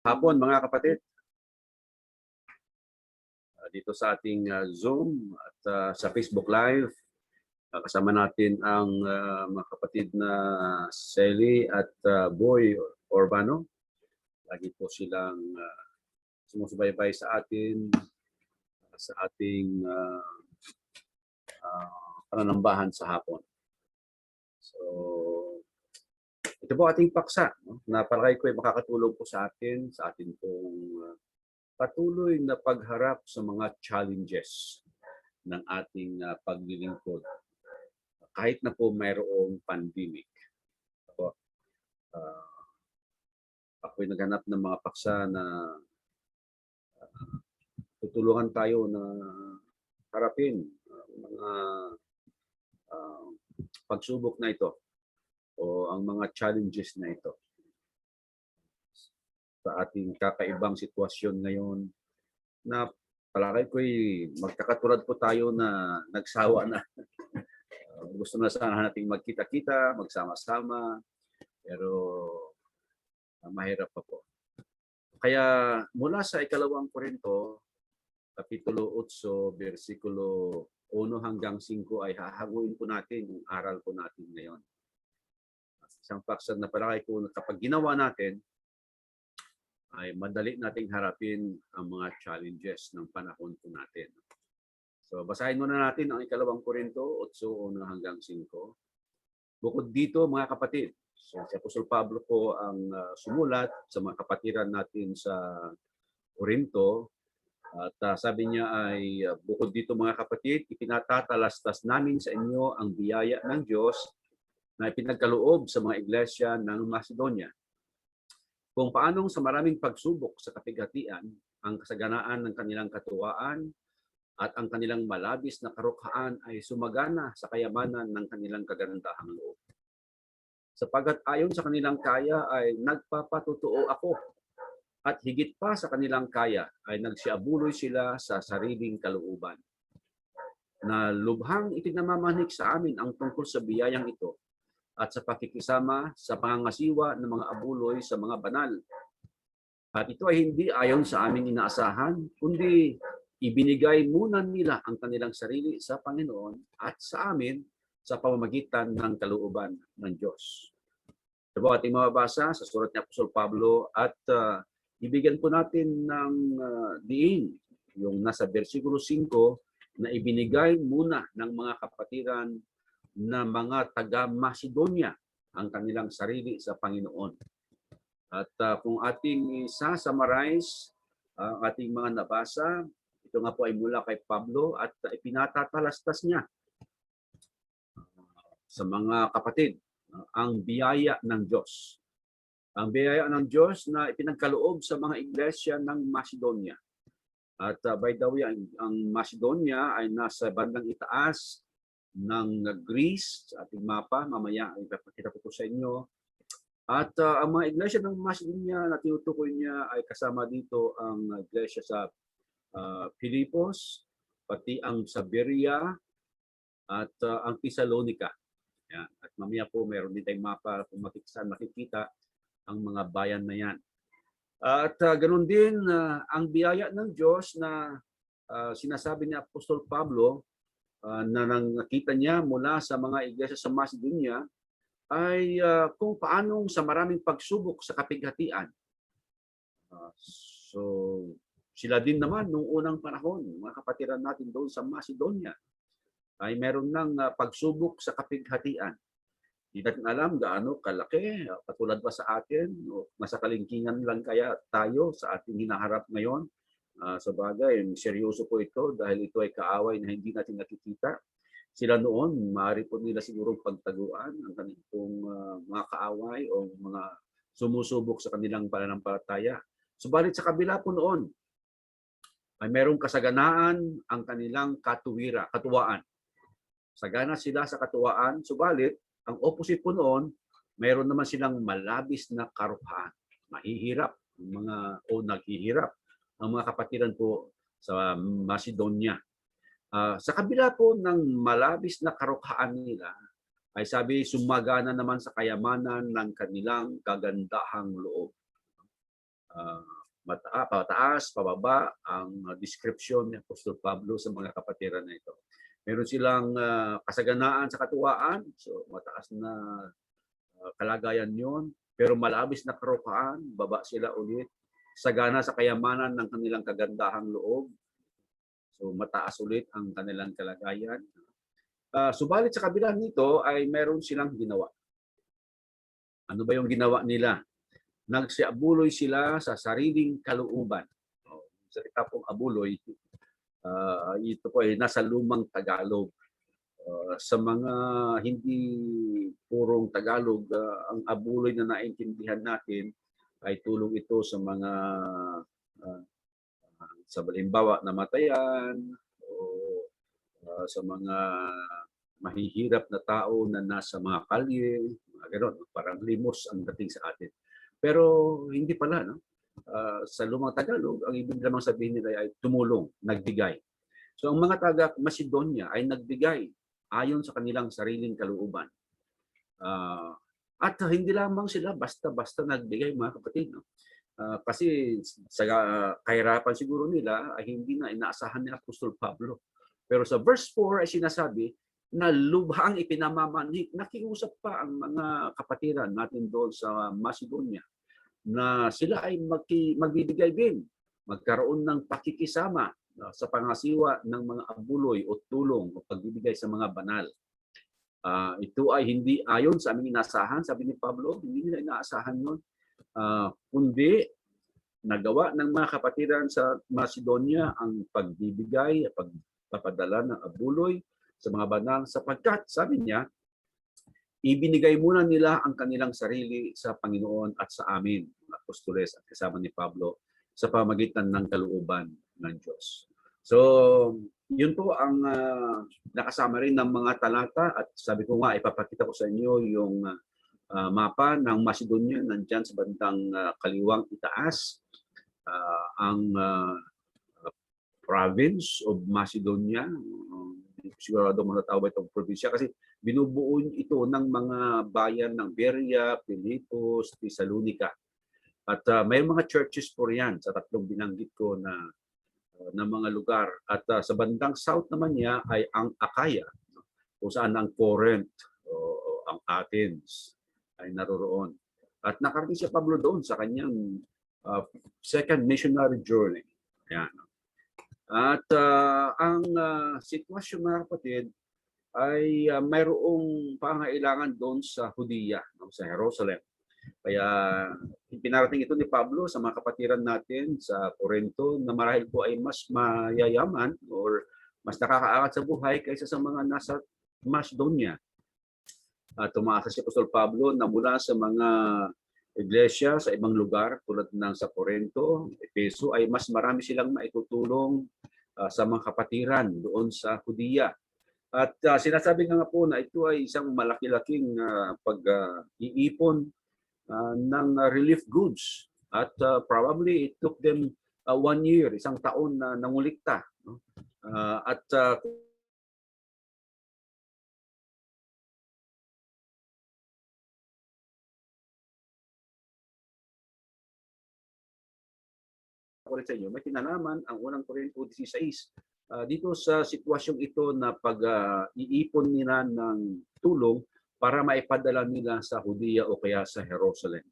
Hapon mga kapatid, dito sa ating Zoom at sa Facebook Live, kasama natin ang mga kapatid na Sally at Boy Orbano. Lagi po silang sumusubaybay sa atin sa ating pananambahan sa hapon. So, ito po ating paksa, no? Na palagay ko ay makakatulong po sa atin pong patuloy na pagharap sa mga challenges ng ating paglilingkod. Kahit na po mayroong pandemic. Ako'y naghanap ng mga paksa na tutulungan tayo na harapin mga pagsubok na ito o ang mga challenges na ito sa ating kakaibang sitwasyon ngayon na palagay ko'y magkakatulad po tayo na nagsawa na. Gusto na sana nating magkita-kita, magsama-sama, pero mahirap pa po. Kaya mula sa 2 Korinto, Kapitulo 8, versikulo 1 hanggang 5 ay hahaguin po natin yung aral po natin ngayon. Isang paksa na palagay ko na kapag ginawa natin, ay madali nating harapin ang mga challenges ng panahon po natin. So basahin muna natin ang 2 Korinto 8, 1 hanggang 5. Bukod dito mga kapatid, so si Apostol Pablo po ang sumulat sa mga kapatiran natin sa Korinto. At sabi niya ay bukod dito mga kapatid, ipinatatalastas namin sa inyo ang biyaya ng Diyos na ipinagkaloob sa mga iglesia ng Macedonia. Kung paanong sa maraming pagsubok sa kapighatian, ang kasaganaan ng kanilang katuwaan at ang kanilang malabis na karukhaan ay sumagana sa kayamanan ng kanilang kagandahang loob. Sapagkat ayon sa kanilang kaya ay nagpapatutuo ako at higit pa sa kanilang kaya ay nagsiabuloy sila sa sariling kalooban. Na lubhang itinamamanik sa amin ang tungkol sa biyayang ito at sa pakikisama sa pangangasiwa ng mga abuloy sa mga banal. At ito ay hindi ayon sa aming inaasahan, kundi ibinigay muna nila ang kanilang sarili sa Panginoon at sa amin sa pamamagitan ng kalooban ng Diyos. Ito po ating mababasa sa surat ni Apostol Pablo at ibigyan po natin ng diin yung nasa versikulo 5 na ibinigay muna ng mga kapatiran na mga taga-Macedonia ang kanilang sarili sa Panginoon. At kung ating isa-summarize ang ating mga nabasa, ito nga po ay mula kay Pablo at ipinatatalastas niya sa mga kapatid ang biyaya ng Diyos. Ang biyaya ng Diyos na ipinagkaloob sa mga iglesia ng Macedonia. At by the way, ang Macedonia ay nasa bandang itaas ng Greece sa ating mapa. Mamaya ipapakita ko po sa inyo. At ang mga iglesia ng Macedonia na tinutukoy niya ay kasama dito ang iglesia sa Filipos, pati ang sa Berea at ang Thessalonica. Yan. At mamaya po mayroon din tayong mapa kung makikita ang mga bayan na yan. At ganoon din ang biyaya ng Diyos na sinasabi ni Apostol Pablo na nakita niya mula sa mga iglesia sa Macedonia ay kung paanong sa maraming pagsubok sa kapighatian. So sila din naman nung unang panahon, mga kapatiran natin doon sa Macedonia, ay meron ng pagsubok sa kapighatian. Hindi natin alam gaano kalaki, katulad ba sa atin, o nasa kalingkingan lang kaya tayo sa ating hinaharap ngayon. Sa bagay, seryoso po ito dahil ito ay kaaway na hindi natin nakikita. Sila noon, maaari po nila siguro pagtaguan ang kanilang mga kaaway o mga sumusubok sa kanilang pananampalataya. Subalit sa kabila po noon, ay merong kasaganaan ang kanilang katuwaan. Sagana sila sa katuwaan, subalit ang opposite po noon, mayroon naman silang malabis na karupaan. Mahihirap naghihirap ang mga kapatiran po sa Macedonia. Sa kabila po ng malabis na karukhaan nila, ay sabi sumagana naman sa kayamanan ng kanilang kagandahang loob. pataas, pababa ang description ni Apostol Pablo sa mga kapatiran na ito. Meron silang kasaganaan sa katuwaan, so mataas na kalagayan yon, pero malabis na karukaan, baba sila ulit. Sagana sa kayamanan ng kanilang kagandahang loob, so mataas ulit ang kanilang kalagayan. Subalit sa kabila nito ay meron silang ginawa. Ano ba yung ginawa nila? Nagsiabuloy sila sa sariling kalooban. Salita pong abuloy, ito po ay nasa lumang Tagalog. Sa mga hindi purong Tagalog, ang abuloy na naintindihan natin ay tulong ito sa mga sa halimbawa namatayan o sa mga mahihirap na tao na nasa mga kalye, gano'n, parang limos ang dating sa atin. Pero hindi pala, no? Sa lumang Tagalog, ang ibig lamang sabihin nila ay tumulong, nagbigay. So ang mga taga Macedonia ay nagbigay ayon sa kanilang sariling kalooban. At hindi lamang sila basta-basta nagbigay, mga kapatid. No? Kasi sa kahirapan siguro nila ay hindi na inaasahan ni Apostol Pablo. Pero sa verse 4 ay sinasabi na lubhang ipinamamanhik. Nakiusap pa ang mga kapatiran natin doon sa Macedonia na sila ay magbibigay din, magkaroon ng pakikisama sa pangasiwa ng mga abuloy o tulong o pagbibigay sa mga banal. Ito ay hindi ayon sa aming inaasahan, sabi ni Pablo, hindi nila inaasahan yun. Kundi nagawa ng mga kapatiran sa Macedonia ang pagbibigay, pagpapadala ng abuloy sa mga banal sapagkat, sabi niya, ibinigay muna nila ang kanilang sarili sa Panginoon at sa amin, mga apostoles at kasama ni Pablo, sa pamagitan ng kalooban ng Diyos. So, yun po ang nakasama rin ng mga talata at sabi ko nga, ipapakita ko sa inyo yung mapa ng Macedonia, nandyan sa bandang kaliwang itaas, ang province of Macedonia. Sigurado mo natawag itong probinsya kasi binubuo ito ng mga bayan ng Beria, Filipos, Thessalonica. At may mga churches po riyan sa tatlong binanggit ko na mga lugar. At sa bandang south naman niya ay ang Achaia, kung saan ang Corinth o ang Athens ay naroroon. At nakarating si Pablo doon sa kanyang second missionary journey. Ayan. At ang sitwasyon, mga kapatid, ay mayroong pangailangan doon sa Hudiya, sa Jerusalem. Kaya pinarating ito ni Pablo sa mga kapatiran natin sa Corinto na marahil po ay mas mayayaman or mas nakakaangat sa buhay kaysa sa mga nasa Macedonia. Tumaasa si Apostol Pablo na mula sa mga iglesia sa ibang lugar tulad ng sa Corinto, Efeso ay mas marami silang maitutulong sa mga kapatiran doon sa Hudiya. At sinasabi nga po na ito ay isang malaki-laking pag-iipon ng relief goods. At probably it took them 1 year, isang taon na nangulikta. No? At sa inyo, may kinalaman ang unang Korinto 16. Dito sa sitwasyong ito na pag-iipon nila ng tulong para maipadala nila sa Hudiya o kaya sa Jerusalem.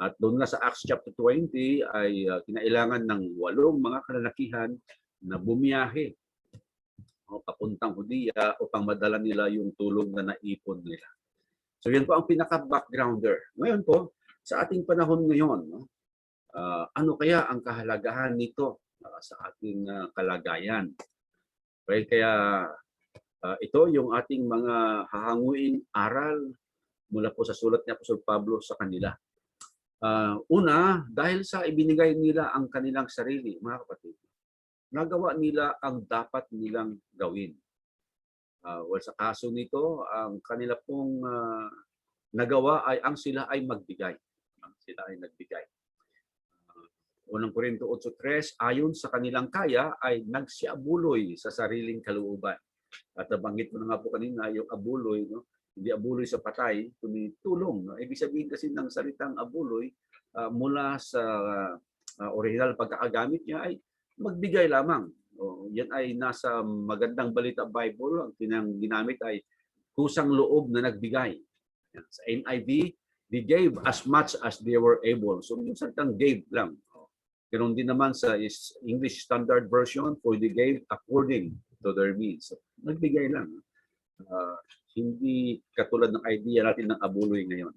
At doon nga sa Acts chapter 20 ay kinailangan ng 8 mga kalalakihan na bumiyahe papuntang Hudiya upang madala nila yung tulong na naipon nila. So yan po ang pinaka-backgrounder. Ngayon po, sa ating panahon ngayon, ano kaya ang kahalagahan nito sa ating kalagayan? Okay, kaya ito yung ating mga hahanguing aral mula po sa sulat ni Apostol Pablo sa kanila. Una, dahil sa ibinigay nila ang kanilang sarili, mga kapatid, nagawa nila ang dapat nilang gawin. Well, sa kaso nito, ang kanila pong nagawa ay ang sila ay magbigay. Sila ay nagbigay. Unang Korinto 8:3, ayon sa kanilang kaya ay nagsiabuloy sa sariling kalooban. At nabanggit mo na nga po kanina yung abuloy, no? Hindi abuloy sa patay, kundi tulong. No? Ibig sabihin kasi ng salitang abuloy, mula sa original pagkakagamit niya ay magbigay lamang. Yan ay nasa Magandang Balita Bible. Ang ginamit ay kusang loob na nagbigay. Sa NIV, they gave as much as they were able. So yung salitang gave lang. Ganon din naman sa English Standard Version, for they gave according to their means. So, nagbigay lang. Hindi katulad ng idea natin ng abuloy ngayon.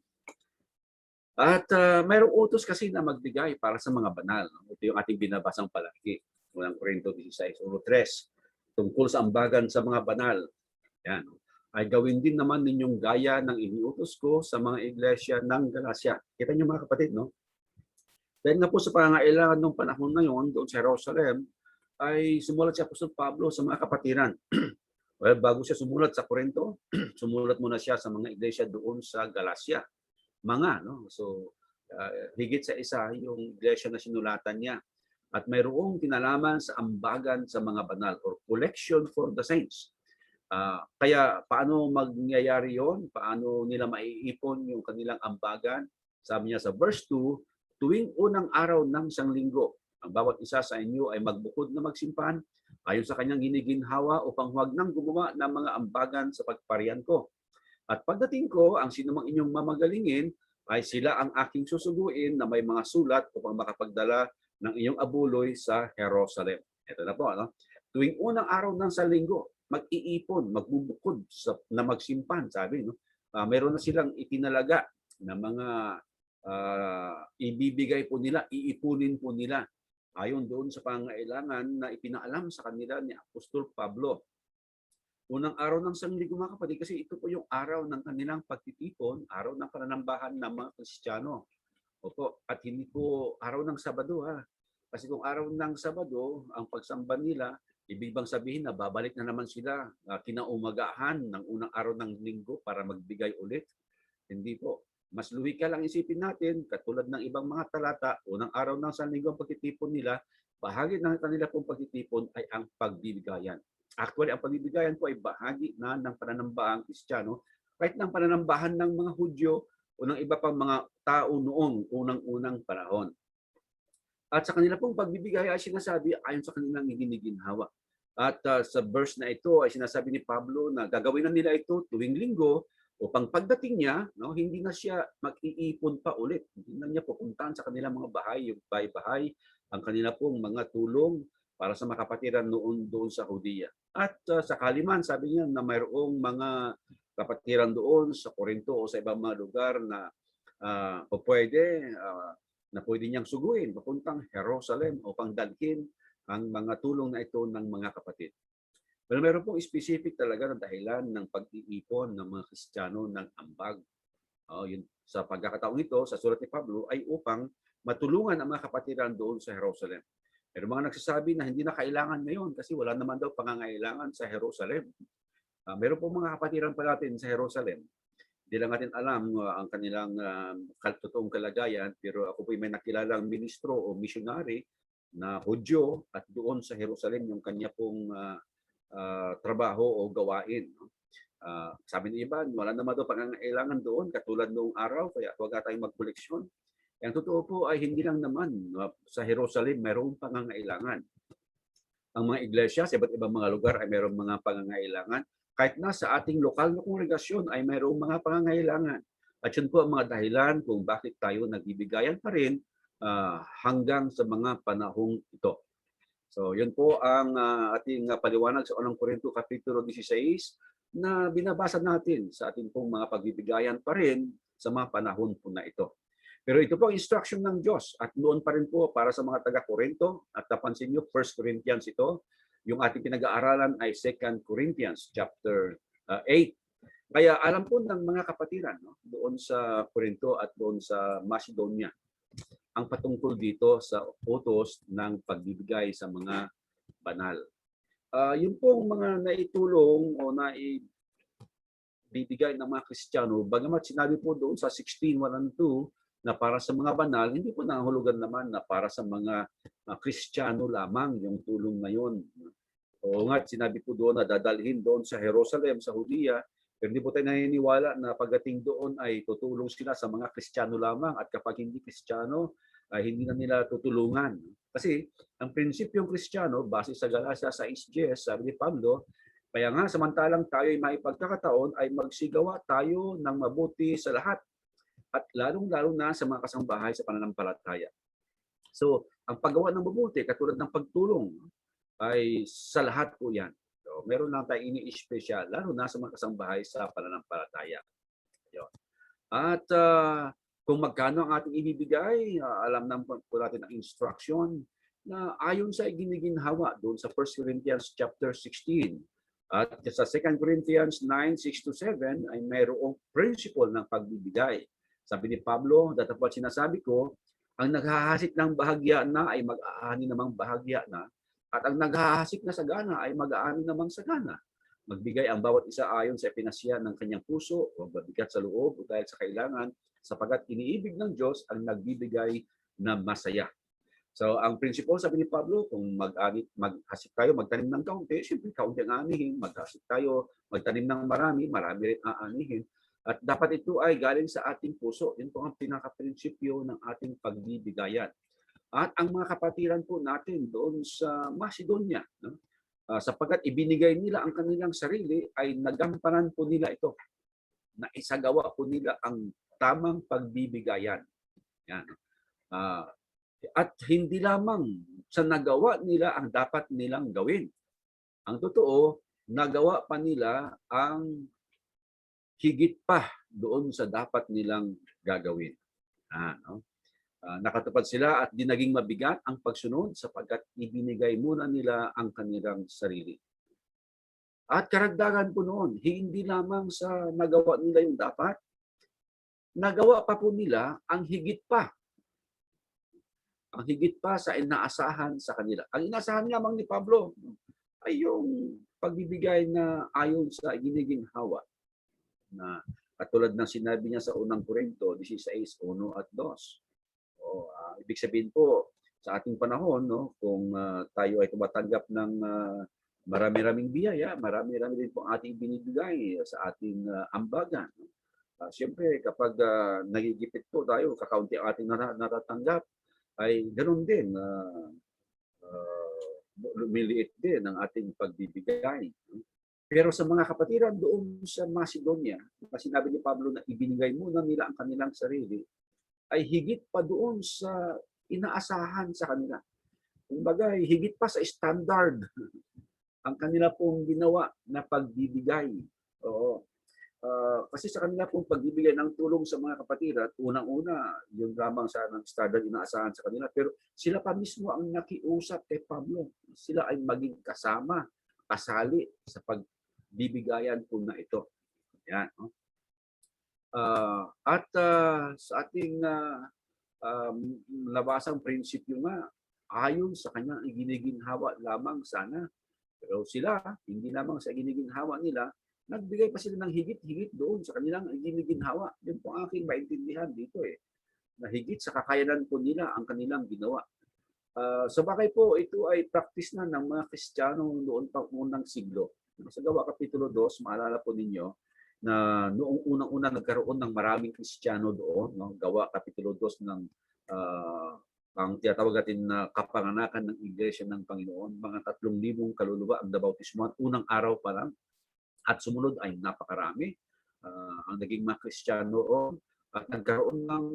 At mayroong utos kasi na magbigay para sa mga banal. Ito yung ating binabasang palagi. Unang Korinto 16:3. Tungkol sa ambagan sa mga banal. Yan. Ay gawin din naman ninyong gaya ng iniutos ko sa mga iglesia ng Galacia. Kita niyo mga kapatid, no? Dahil nga po sa pangangailangan ng panahon na yon doon sa Jerusalem, ay sumulat si Apostol Pablo sa mga kapatiran. Well, bago siya sumulat sa Korinto, sumulat muna siya sa mga iglesia doon sa Galacia. No? So, higit sa isa yung iglesia na sinulatan niya. At mayroong kinalaman sa ambagan sa mga banal or collection for the saints. Kaya paano mangyayari yon? Paano nila maiipon yung kanilang ambagan? Sabi niya sa verse 2, tuwing unang araw ng sanglinggo, ang bawat isa sa inyo ay magbukod na magsimpan ayon sa kanyang giniginhawa upang huwag nang gumawa ng mga ambagan sa pagparian ko. At pagdating ko, ang sinumang inyong mamagalingin ay sila ang aking susuguin na may mga sulat upang makapagdala ng inyong abuloy sa Jerusalem. Ito na po, ano? Tuwing unang araw ng sanlinggo, mag-iipon, magbubukod na magsimpan, sabi, no? Meron na silang itinalaga na mga ibibigay po nila, iipunin po nila ayon doon sa pangailangan na ipinaalam sa kanila ni Apostol Pablo. Unang araw ng sanlinggo mga kapatid, kasi ito po yung araw ng kanilang pagtitipon, araw ng pananambahan ng mga Kristiyano. Opo, at hindi po araw ng Sabado ha. Kasi kung araw ng Sabado, ang pagsamba nila, ibig bang sabihin na babalik na naman sila kinaumagahan ng unang araw ng linggo para magbigay ulit? Hindi po. Mas luhika lang isipin natin, katulad ng ibang mga talata, unang araw ng sanlinggo ang pagtitipon nila, bahagi ng kanila pong pagtitipon ay ang pagbibigayan. Actually, ang pagbibigayan po ay bahagi na ng pananambahang Kristiyano, kahit ng pananambahan ng mga Hudyo o ng iba pang mga tao noong unang-unang panahon. At sa kanila pong pagbibigay ay sinasabi ayon sa kanilang giniginhawa. At sa verse na ito ay sinasabi ni Pablo na gagawin na nila ito tuwing linggo upang pagdating niya, no, hindi na siya mag-iipon pa ulit. Hindi na niya pupuntahan sa kanilang mga bahay, yung bahay-bahay, ang kanila pong mga tulong para sa mga kapatiran doon sa Hudiya. At sakali man, sabi niya na mayroong mga kapatiran doon sa Corinto o sa ibang mga lugar na pwede niyang suguin papuntang Jerusalem upang dalhin ang mga tulong na ito ng mga kapatid. Pero meron pong specific talaga na dahilan ng pag-iipon ng mga Kristiyano ng ambag. Yun, sa pagkakataong ito, sa sulat ni Pablo, ay upang matulungan ang mga kapatiran doon sa Jerusalem. Pero mga nagsasabi na hindi na kailangan ngayon kasi wala naman daw pangangailangan sa Jerusalem. Meron pong mga kapatiran pa natin sa Jerusalem. Hindi lang natin alam ang kanilang totoong kalagayan, pero ako po may nakilalang ministro o missionary na Hudyo at doon sa Jerusalem yung kanya pong trabaho o gawain. Sabi ni iba, wala naman daw pangangailangan doon katulad noong araw, kaya huwag tayong magkoleksyon. Ang totoo po ay hindi lang naman sa Jerusalem mayroong pangangailangan. Ang mga iglesia sa iba't ibang mga lugar ay mayroong mga pangangailangan. Kahit na sa ating lokal na kongregasyon ay mayroong mga pangangailangan. At yun po ang mga dahilan kung bakit tayo nagbibigayan pa rin hanggang sa mga panahong ito. So, yun po ang ating paliwanag sa unang Korinto Kapitulo 16 na binabasa natin sa ating pong mga pagbibigayan pa rin sa mga panahon po na ito. Pero ito po ang instruction ng Diyos at noon pa rin po para sa mga taga-Korinto at napansin nyo, 1 Corinthians ito, yung ating pinag-aaralan ay 2 Corinthians chapter 8. Kaya alam po ng mga kapatiran doon sa Korinto at doon sa Macedonia ang patungkol dito sa utos ng pagbibigay sa mga banal. Yung pong mga naitulong o naibibigay ng mga Kristiyano, bagamat sinabi po doon sa 16:1-2 na para sa mga banal, hindi po nangahulugan naman na para sa mga Kristiyano lamang yung tulong na yun. O nga, sinabi po doon na dadalhin doon sa Jerusalem, sa Hudiya, Pero hindi po tayo naniniwala na pagdating doon ay tutulong sila sa mga Kristiyano lamang at kapag hindi Kristiyano ay hindi na nila tutulungan. Kasi ang prinsipyong Kristiyano, base sa Galatia 6:10, sabi ni Pablo, kaya nga samantalang tayo ay maipagkakataon ay magsigawa tayo ng mabuti sa lahat at lalong-lalo na sa mga kasambahay sa pananampalataya. So, ang paggawa ng mabuti, katulad ng pagtulong, ay sa lahat po yan. So, meron lang tayong ini-espesyal, lalo na sa mga kasambahay sa pananampalataya. Yun. At kung magkano ang ating ibibigay, alam naman po natin ang instruction na ayon sa giniginhawa doon sa 1 Corinthians chapter 16. At sa 2 Corinthians 9:6-7 ay mayroong principle ng pagbibigay. Sabi ni Pablo, datapwat sinasabi ko, ang naghahasik ng bahagya na ay mag-aani namang bahagya na, at ang naghahasik na sagana ay mag-aani namang sagana. Magbigay ang bawat isa ayon sa pinasya ng kanyang puso, o mabigat sa loob o dahil sa kailangan, sapagkat iniibig ng Diyos ang nagbibigay na masaya. So, ang principle, sabi ni Pablo, kung maghasik tayo, magtanim ng kaunti, siyempre kaunti ang aanihin. Maghasik tayo, magtanim ng marami, marami rin aanihin. At dapat ito ay galing sa ating puso. Yun po ang pinaka-prinsipyo ng ating pagbibigayan. At ang mga kapatiran po natin doon sa Macedonia, no? Sapagkat ibinigay nila ang kanilang sarili, ay nagampanan po nila ito. Na isagawa po nila ang tamang pagbibigayan. Yan. At hindi lamang sa nagawa nila ang dapat nilang gawin. Ang totoo, nagawa pa nila ang higit pa doon sa dapat nilang gagawin. Nakatupad sila at di naging mabigat ang pagsunod sapagkat ibinigay muna nila ang kanilang sarili. At karagdagan po noon, hindi lamang sa nagawa nila yung dapat, nagawa pa po nila ang higit pa. Ang higit pa sa inaasahan sa kanila. Ang inaasahan lamang ni Pablo ay yung pagbibigay na ayon sa giniginhawa. Na katulad ng sinabi niya sa unang Korinto 16:1 at 2. Ibig sabihin po, sa ating panahon, no, kung tayo ay tumatanggap ng marami-raming biyaya, marami-rami din po ating binibigay sa ating ambagan. Siyempre, kapag nagigipit po tayo, kakaunti ang ating natatanggap, ay ganoon din, lumiliit din ang ating pagbibigay. Pero sa mga kapatiran doon sa Macedonia, na sinabi ni Pablo na ibinigay muna nila ang kanilang sarili, ay higit pa doon sa inaasahan sa kanila. Kumbaga, higit pa sa standard ang kanila pong ginawa na pagbibigay. Oo. Kasi sa kanila pong pagbibigay ng tulong sa mga kapatiran, unang-una, yung lamang sa standard inaasahan sa kanila, pero sila pa mismo ang nakiusap kay Pablo. Sila ay maging kasama, kasali sa pagbibigayan po na ito. Yan. At sa ating nabasang prinsipyo nga, ayon sa kanyang giniginhawa lamang sana. Pero sila, hindi lamang sa giniginhawa nila, nagbigay pa sila ng higit-higit doon sa kanilang giniginhawa. Yun po ang aking maintindihan dito na higit sa kakayanan po nila ang kanilang ginawa. Sa bagay po, ito ay practice na ng mga Kristiyano noon pa unang siglo. Sa Gawa Kapitulo 2, maalala po ninyo na noong unang-una nagkaroon ng maraming Kristiyano doon. No? Gawa Kapitulo 2 ng ang tinatawag natin na kapanganakan ng Iglesia ng Panginoon. Mga 3,000 kaluluwa ang nabautismuhan unang araw pa lang. At sumunod ay napakarami ang naging mga Kristiyano doon at nagkaroon ng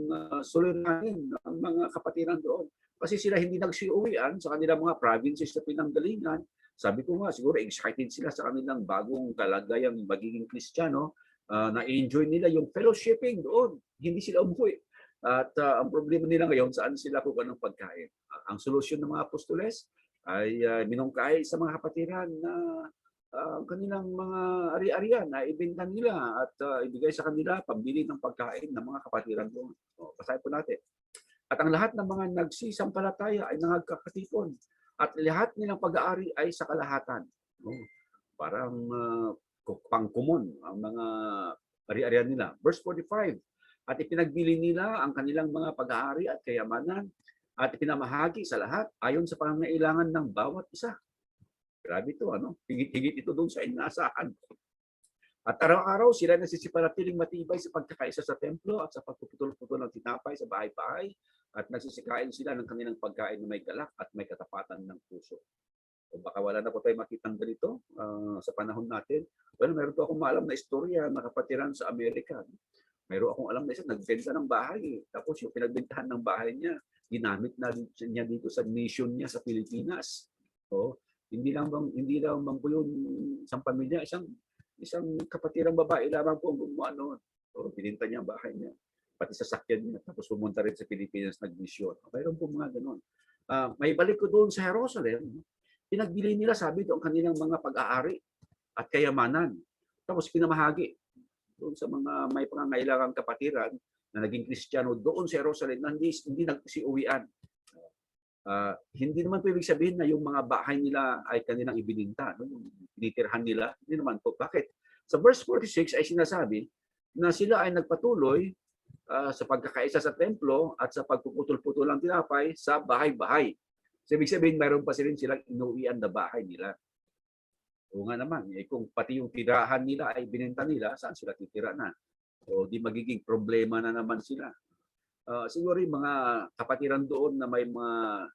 suliranin ng mga kapatiran doon. Kasi sila hindi nagsiuwian sa kanilang mga provinces na pinanggalingan. Sabi ko nga, siguro excited sila sa kanilang bagong kalagayang magiging Kristiyano. Na-enjoy nila yung fellowshipping doon. Hindi sila umuwi. At ang problema nila ngayon, saan sila kukuha ng pagkain? Ang solusyon ng mga apostoles ay minungkahi sa mga kapatiran na ang kanilang mga ari-arian na ibenta nila at ibigay sa kanila pambili ng pagkain ng mga kapatiran doon. Basahin po natin. At ang lahat ng mga nagsisampalataya ay nagkakatipon at lahat nilang pag-aari ay sa kalahatan. Parang pangkumon ang mga ari-arian nila. Verse 45. At ipinagbili nila ang kanilang mga pag-aari at kayamanan at ipinamahagi sa lahat ayon sa pangangailangan ng bawat isa. Grabe ito, ano? Higit-higit ito doon sa inaasahan. At araw-araw sila nagsisipanatiling matibay sa pagkakaisa sa templo at sa pagpuputol-putol ng tinapay sa bahay-bahay at nagsisikain sila ng kanilang pagkain na may galak at may katapatan ng puso. O baka wala na po tayo makitang ganito sa panahon natin. Well, meron po akong maalam na istorya na kapatiran sa Amerika. Meron akong alam na isa, nagbenta ng bahay. Tapos yung pinagbentahan ng bahay niya, ginamit na niya dito sa mission niya sa Pilipinas. O, hindi lang bang po yun isang pamilya, isang kapatirang babae lamang po ang gumawa noon. So, bininta niya ang bahay niya, pati sasakyan niya, tapos pumunta rin sa Pilipinas nag-mission. Mayroon po mga ganun. May balik ko doon sa Jerusalem, pinagbili nila, sabi doon, ang kanilang mga pag-aari at kayamanan. Tapos pinamahagi doon sa mga may pangangailangang kapatiran na naging Kristiyano doon sa Jerusalem na hindi nagsiuwian. Hindi naman po ibig sabihin na yung mga bahay nila ay kanilang ibininta. No? Tinitirhan nila. Hindi naman po. Bakit? Sa verse 46 ay sinasabi na sila ay nagpatuloy sa pagkakaisa sa templo at sa pagpuputol-putol ng tinapay sa bahay-bahay. So, ibig sabihin, mayroon pa silang inuwian na bahay nila. O nga naman, kung pati yung tirahan nila ay binenta nila, saan sila titira na? O di magiging problema na naman sila. Siguro yung mga kapatiran doon na may mga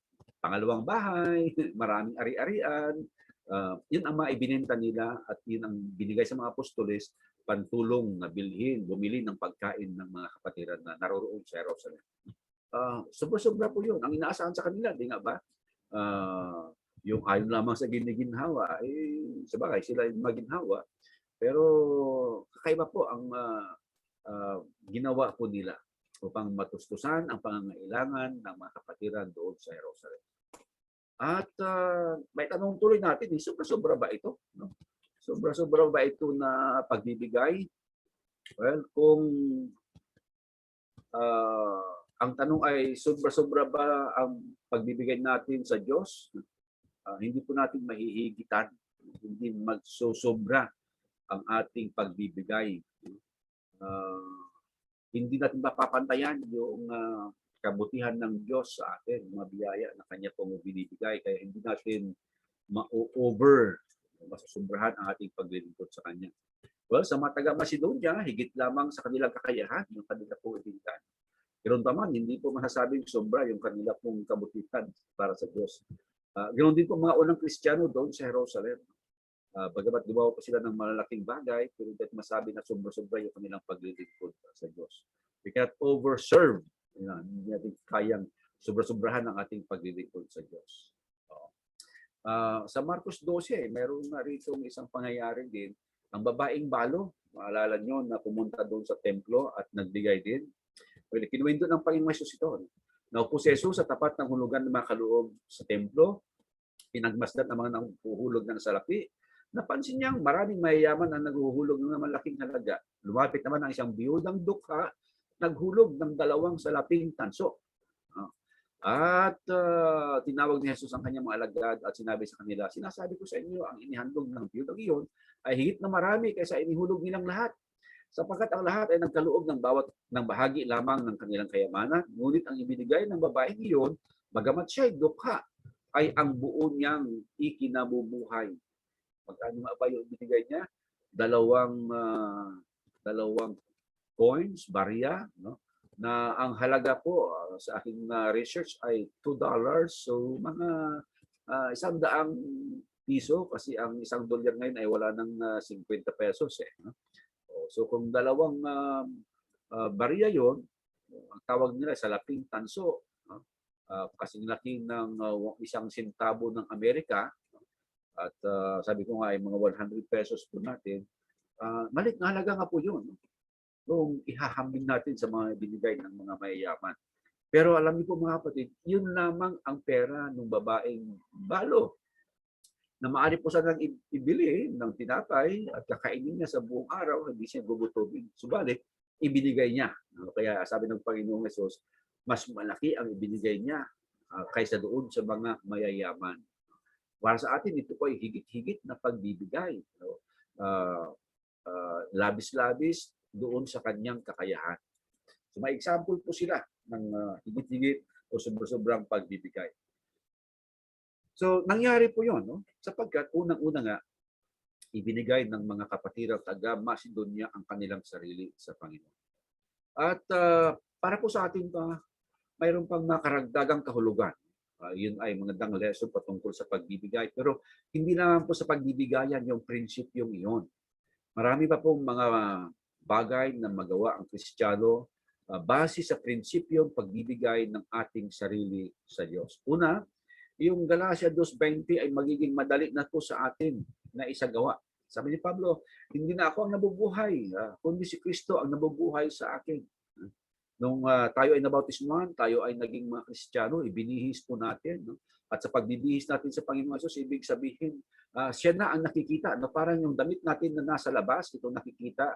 pangalawang bahay, maraming ari-arian, yun ang maibinenta nila at yun ang binigay sa mga apostoles, pantulong na bilhin, bumili ng pagkain ng mga kapatiran na naroroon sa Jerusalem. Sobra-sobra po yun. Ang inaasahan sa kanila, di nga ba? Yung ayon lamang sa giniginhawa, sabagay sila yung maginhawa, pero kakaiba po ang ginawa po nila upang matustusan ang pangangailangan ng mga kapatiran doon sa Jerusalem. At may tanong tuloy natin, sobra-sobra ba ito? No? Sobra-sobra ba ito na pagbibigay? Well, kung ang tanong ay sobra-sobra ba ang pagbibigay natin sa Diyos? Hindi po natin mahihigitan, hindi magsosobra ang ating pagbibigay. Hindi natin mapapantayan yung kabutihan ng Diyos sa atin, mga biyaya na Kanya pong binibigay. Kaya hindi natin ma-over, masusobrahan ang ating paglilingkod sa Kanya. Well, sa mga taga-Macedonia, higit lamang sa kanilang kakayahan, yung kanila pong ibigay. Pero naman, hindi po masasabing sobra yung kanila pong kabutihan para sa Diyos. Ganoon din po mga unang Kristiyano doon sa Jerusalem. Bagamat gumawa po sila ng malalaking bagay, pero hindi masabi na sobra-sobra yung kanilang paglilingkod sa Diyos. We cannot overserve. Hindi natin kayang sobra-sobrahan ang ating paglilingkod sa Diyos. Sa Marcos 12, mayroon na rito isang pangyayari din. Ang babaeng balo, maalala nyo na pumunta doon sa templo at nagbigay din. Well, kinuwento ng Panginoong Hesus ito. Naupo si Jesus sa tapat ng hulugan ng mga kaloob sa templo. Pinagmasdan ng mga nanghuhulog ng salapi. Napansin niyang maraming mayayaman ang naghuhulog ng malaking halaga. Lumapit naman ang isang biyudang dukha, naghulog ng 2 salaping tanso. At tinawag ni Jesus ang kanyang mga alagad at sinabi sa kanila, sinasabi ko sa inyo, ang inihandog ng biyudang iyon ay higit na marami kaysa inihulog nilang lahat. Sapagkat ang lahat ay nagkaloob ng bahagi lamang ng kanilang kayamanan, ngunit ang ibinigay ng babaeng iyon, bagamat siya ay dukha, ay ang buo niyang ikinabubuhay. Magkano nga ba yung binigay niya? Dalawang coins, barya, no? Na ang halaga po sa aking research ay $2. So mga 100 piso kasi ang $1 ngayon ay wala ng 50 pesos eh. No? So kung dalawang barya yon, ang tawag nila salaping tanso, no? Kasing laki ng 1 sentabo ng Amerika. At sabi ko nga ay mga 100 pesos po natin, maliit na halaga nga po yun. Kung ihahambing natin sa mga binigay ng mga mayayaman. Pero alam niyo po mga kapatid, yun lamang ang pera ng babaeng balo na maaari po sanang ibili ng tinapay at kakainin niya sa buong araw, hindi siya gugutubin. Subalit, ibinigay niya. Kaya sabi ng Panginoong Hesus, mas malaki ang ibinigay niya kaysa doon sa mga mayayaman. Para sa atin, ito po ay higit-higit na pagbibigay. Labis-labis doon sa kanyang kakayahan. So may example po sila ng higit-higit o sobrang pagbibigay. So nangyari po yun, no? Sapagkat unang-una nga, ibinigay ng mga kapatid at taga Macedonia ang kanilang sarili sa Panginoon. At para po sa atin pa, mayroon pang mga karagdagang kahulugan. Yun ay magandang lesson patungkol sa pagbibigay. Pero hindi naman po sa pagbibigayan yung prinsipyong iyon. Marami pa pong mga bagay na magawa ang Kristiyano base sa prinsipyong pagbibigay ng ating sarili sa Diyos. Una, yung Galatia 2:20 ay magiging madali na po sa atin na isagawa. Sabi ni Pablo, hindi na ako ang nabubuhay, kundi si Kristo ang nabubuhay sa akin. Nung tayo ay nabautismuhan, tayo ay naging mga Kristiyano, ibinihis po natin. No? At sa pagbibihis natin sa Panginoon Jesus, ibig sabihin, siya na ang nakikita. No? Parang yung damit natin na nasa labas, ito nakikita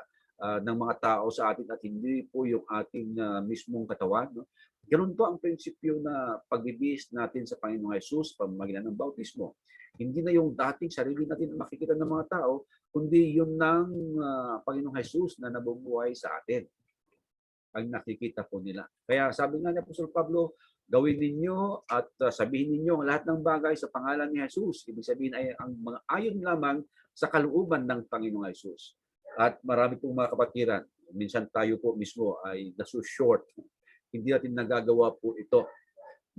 ng mga tao sa atin at hindi po yung ating mismong katawan. No? Ganun po ang prinsipyo na pagbibihis natin sa Panginoong Jesus pamamagitan ng bautismo. Hindi na yung dating sarili natin na makikita ng mga tao, kundi yun ng Panginoong Jesus na nabubuhay sa atin. Ang nakikita po nila. Kaya sabi nga ni Apostol Pablo, gawin ninyo at sabihin ninyo lahat ng bagay sa pangalan ni Jesus. Ibig sabihin ay ang mga ayon lamang sa kalooban ng Panginoong Jesus. At marami pong mga kapatiran, minsan tayo po mismo ay nasushort. Hindi natin nagagawa po ito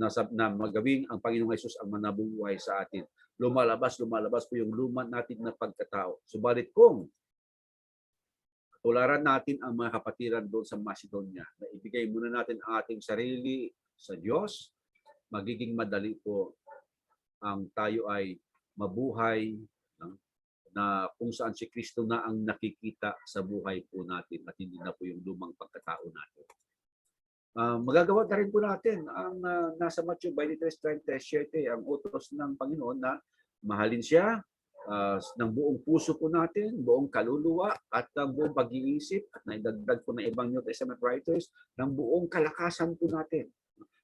na magawing ang Panginoong Jesus ang manabubuhay sa atin. Lumalabas po yung luma natin na pagkatao. Subalit kung tularan natin ang mga kapatiran doon sa Macedonia na ibigay muna natin ang ating sarili sa Diyos, magiging madali po ang tayo ay mabuhay na kung saan si Kristo na ang nakikita sa buhay po natin at hindi na po yung lumang pagkatao natin. Magagawa na rin po natin ang nasa Matthew 23:37, ang utos ng Panginoon na mahalin siya ng buong puso po natin, buong kaluluwa at ng buong pag-iisip at naidagdag po ng ibang New Testament writers ng buong kalakasan po natin.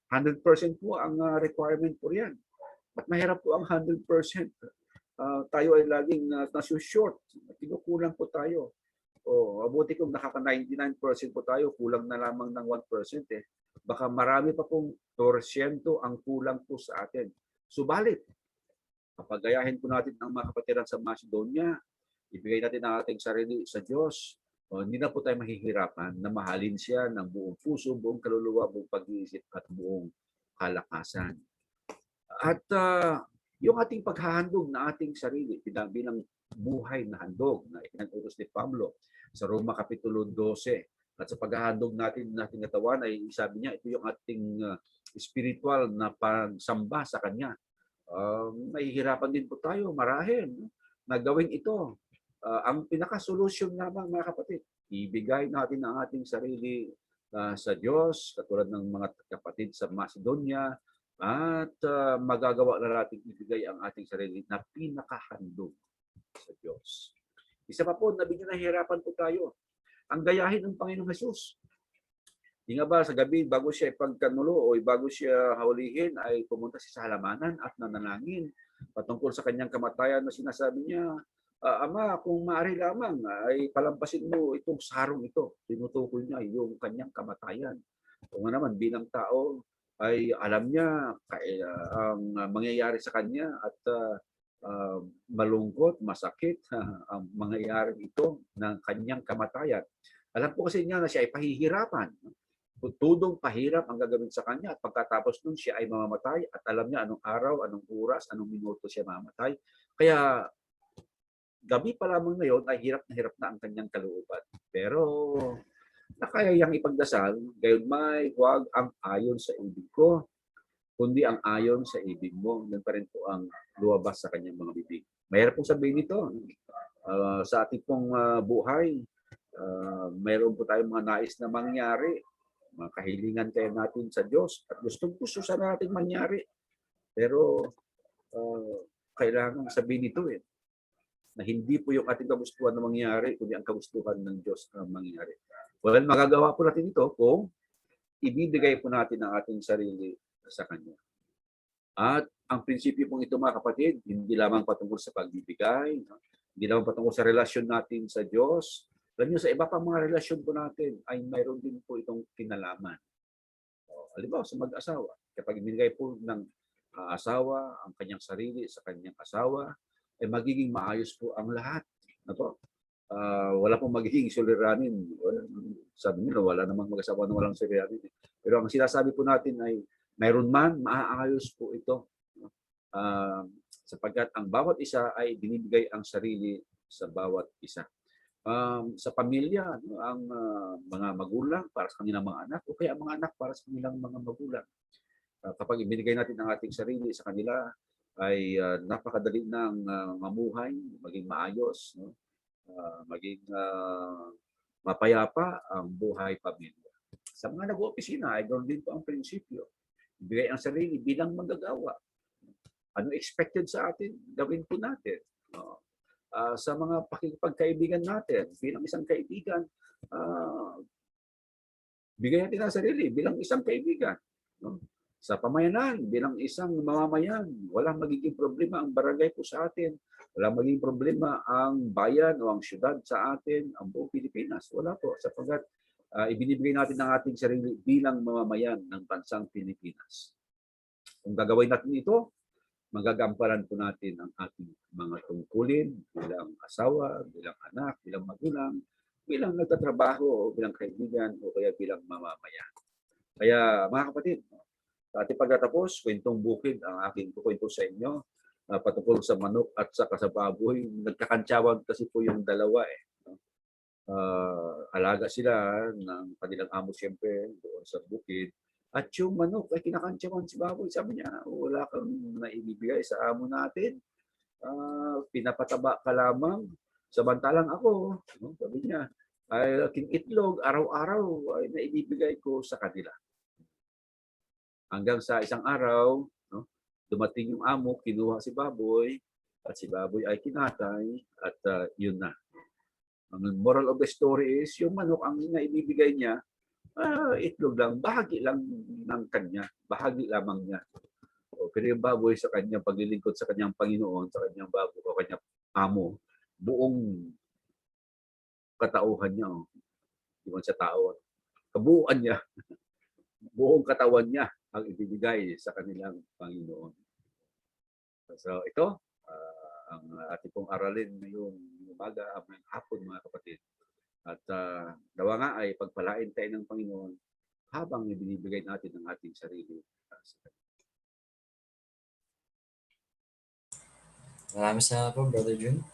100% po ang requirement po yan. At mahirap po ang 100%. Tayo ay laging nasushort. Kinukulang po tayo. Mabuti kung nakaka-99% po tayo, kulang na lamang ng 1%. Baka marami pa pong porsyento ang kulang po sa atin. Subalit, kapag gayahin po natin ang mga kapatiran sa Macedonia, ibigay natin ang ating sarili sa Diyos, hindi na po tayo mahihirapan na mahalin siya ng buong puso, buong kaluluwa, buong pag-iisip at buong kalakasan. At yung ating paghahandog na ating sarili bilang buhay na handog na ikinutos ni Pablo sa Roma Kapitulo 12. At sa paghahandog natin ng ating katawan ay sabi niya, ito yung ating spiritual na pagsamba sa Kanya. Mahihirapan din po tayo marahil na gawin ito. Ang pinaka-solusyon lamang mga kapatid, ibigay natin ang ating sarili sa Diyos, katulad ng mga kapatid sa Macedonia, at magagawa na natin ibigay ang ating sarili na pinakahandog sa Diyos. Isa pa po, nabigyan nahihirapan po tayo. Ang gayahin ng Panginoong Jesus. Di nga ba sa gabi, bago siya ipagkanulo o bago siya haulihin, ay pumunta siya sa halamanan at nanalangin patungkol sa kanyang kamatayan na sinasabi niya, Ama, kung maaari lamang ay palampasin mo itong sarong ito. Tinutukoy niya yung kanyang kamatayan. Kung naman bilang tao, ay alam niya ang mangyayari sa kanya at malungkot, masakit ang mangyayari ito ng kanyang kamatayan. Alam po kasi niya na siya ay pahihirapan. Tudong pahirap ang gagawin sa kanya at pagkatapos nun siya ay mamamatay at alam niya anong araw, anong oras, anong minuto siya mamamatay. Kaya gabi pa lamang ngayon ay hirap na ang kanyang kalooban. Pero nakaya niyang ipagdasal, gayon may huwag ang ayon sa ibig ko, kundi ang ayon sa ibig mo. Yan pa rin po ang luwabas sa kanyang mga bibig. Mahirap pong sabihin ito. Sa ating pong buhay, mayroon po tayong mga nais na mangyari. Mga kahilingan kayo natin sa Diyos at gustong-gusto sana natin mangyari. Pero kailangan sabihin ito na hindi po yung ating kagustuhan na mangyari, kundi ang kagustuhan ng Diyos na mangyari. Well, magagawa po natin ito kung ibibigay po natin ang ating sarili sa Kanya. At ang prinsipyo pong ito mga kapatid, hindi lamang patungkol sa pagbibigay, hindi lamang patungkol sa relasyon natin sa Diyos. Alam niyo, sa iba pang mga relasyon po natin ay mayroon din po itong kinalaman. Halimbawa sa mag-asawa, kapag ibinigay po ng asawa ang kanyang sarili sa kanyang asawa, ay magiging maayos po ang lahat. Ako, wala pong magiging suliranin. Sabi nila, wala namang mag-asawa na walang suliranin. Pero ang sinasabi po natin ay, mayroon man, maaayos po ito. Sapagkat ang bawat isa ay binibigay ang sarili sa bawat isa. Sa pamilya, ang mga magulang para sa kanilang mga anak o kaya mga anak para sa kanilang mga magulang. Kapag ibinigay natin ang ating sarili sa kanila, ay napakadali ng mamuhay, maging maayos, no? Maging mapayapa ang buhay pamilya. Sa mga nag-opisina, ay doon din po ang prinsipyo. Ibigay ang sarili bilang manggagawa. Ano expected sa atin, gawin po natin. Sa mga pakikipagkaibigan natin, bilang isang kaibigan, bigay natin ang sarili bilang isang kaibigan. No? Sa pamayanan, bilang isang mamamayan, walang magiging problema ang barangay po sa atin. Walang magiging problema ang bayan o ang syudad sa atin, ang buong Pilipinas. Wala po, sapagkat ibinibigay natin ang ating sarili bilang mamamayan ng bansang Pilipinas. Kung gagawin natin ito, magagamparan po natin ang ating mga tungkulin bilang asawa, bilang anak, bilang magulang, bilang nagtatrabaho, bilang kaibigan, o kaya bilang mamamayan. Kaya mga kapatid, sa ating pagtatapos, kwentong bukid ang aking kukwento sa inyo patungkol sa manok at sa baboy. Nagkakantsawan kasi po yung dalawa eh. Alaga sila ng kanilang amo siyempre doon sa bukid. At yung manok ay kinakantsawan si baboy. Sabi niya, wala kang naibibigay sa amo natin. Pinapataba ka lamang. Samantalang ako, sabi niya, ay aking itlog araw-araw ay naibibigay ko sa kanila. Hanggang sa isang araw, dumating yung amo, kinuha si baboy, at si baboy ay kinatay, at yun na. Ang moral of the story is, yung manok ang naibibigay niya, itlog lang, bahagi lang ng kanya, bahagi lamang niya. Pero yung baboy sa kanyang paglilingkod sa kanyang Panginoon, sa kanyang baboy o kanyang amo, buong katauhan niya, hindi sa tao, kabuuan niya, buong katawan niya ang ibibigay sa kanilang Panginoon. So ito, ang ating pong aralin ngayong umaga, ngayong hapon mga kapatid. At dawa nga ay pagpalain tayo ng Panginoon habang ibinibigay natin ang ating sarili sa Kanya. Maraming salamat po, Brother Jun.